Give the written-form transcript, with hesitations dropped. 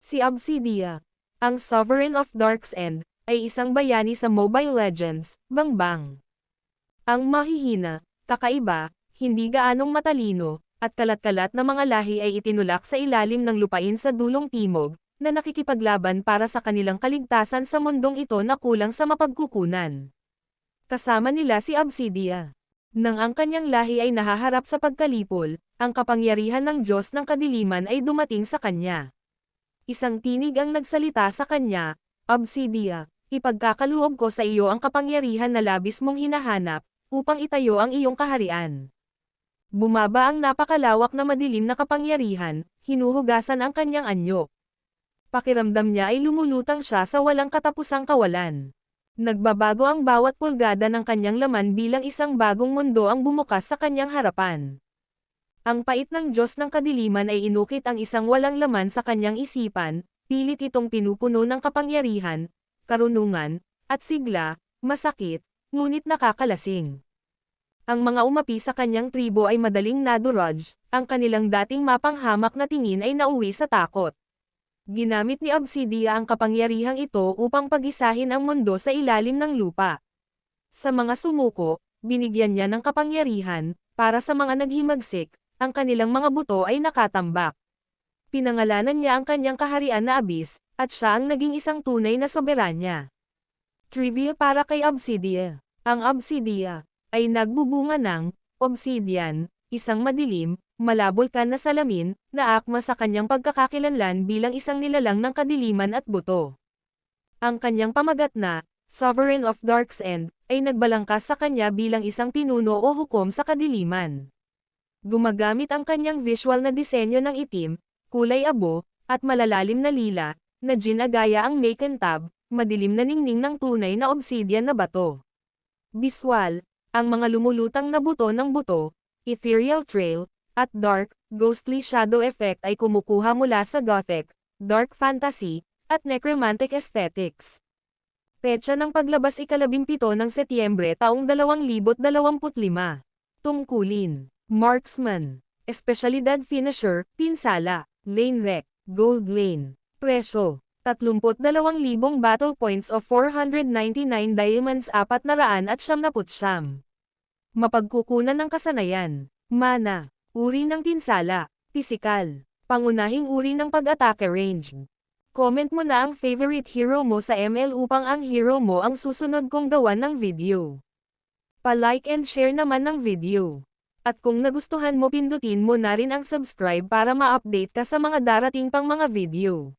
Si Obsidia, ang Sovereign of Dark's End, ay isang bayani sa Mobile Legends, Bangbang. Ang mahihina, kakaiba, hindi gaanong matalino, at kalat-kalat na mga lahi ay itinulak sa ilalim ng lupain sa dulong timog, na nakikipaglaban para sa kanilang kaligtasan sa mundong ito na kulang sa mapagkukunan. Kasama nila si Obsidia. Nang ang kanyang lahi ay nahaharap sa pagkalipol, ang kapangyarihan ng Diyos ng Kadiliman ay dumating sa kanya. Isang tinig ang nagsalita sa kanya, Obsidia, ipagkakaloob ko sa iyo ang kapangyarihan na labis mong hinahanap, upang itayo ang iyong kaharian. Bumaba ang napakalawak na madilim na kapangyarihan, hinuhugasan ang kanyang anyo. Pakiramdam niya ay lumulutang siya sa walang katapusang kawalan. Nagbabago ang bawat pulgada ng kanyang laman bilang isang bagong mundo ang bumukas sa kanyang harapan. Ang pait ng Diyos ng Kadiliman ay inukit ang isang walang laman sa kanyang isipan, pilit itong pinupuno ng kapangyarihan, karunungan, at sigla, masakit, ngunit nakakalasing. Ang mga umapi sa kanyang tribo ay madaling nadurog, ang kanilang dating mapanghamak na tingin ay nauwi sa takot. Ginamit ni Obsidia ang kapangyarihang ito upang pagisahin ang mundo sa ilalim ng lupa. Sa mga sumuko, binigyan niya ng kapangyarihan, para sa mga naghimagsik, ang kanilang mga buto ay nakatambak. Pinangalanan niya ang kanyang kaharian na Abyss, at siya ang naging isang tunay na soberanya. Trivia para kay Obsidia. Ang Obsidia ay nagbubunga ng obsidian, isang madilim, malabulkan na salamin, na akma sa kanyang pagkakakilanlan bilang isang nilalang ng kadiliman at buto. Ang kanyang pamagat na Sovereign of Dark's End ay nagbalangkas sa kanya bilang isang pinuno o hukom sa kadiliman. Gumagamit ang kanyang visual na disenyo ng itim, kulay abo, at malalalim na lila, na ginagaya ang Makentab, madilim na ningning ng tunay na obsidian na bato. Visual, ang mga lumulutang na buto ng buto, ethereal trail, at dark, ghostly shadow effect ay kumukuha mula sa gothic, dark fantasy, at necromantic aesthetics. Petsa ng paglabas 17 ng Setyembre taong 2025. Tungkulin: Marksman, Espesyalidad Finisher, Pinsala, Lane Rec, Gold Lane. Presyo: 32,000 battle points o 499 diamonds 499. Mapagkukunan ng kasanayan. Mana, uri ng pinsala, pisikal, pangunahing uri ng pag-atake range. Comment mo na ang favorite hero mo sa ML upang ang hero mo ang susunod kong gawan ng video. Pa-like and share naman ng video. At kung nagustuhan mo, pindutin mo na rin ang subscribe para ma-update ka sa mga darating pang mga video.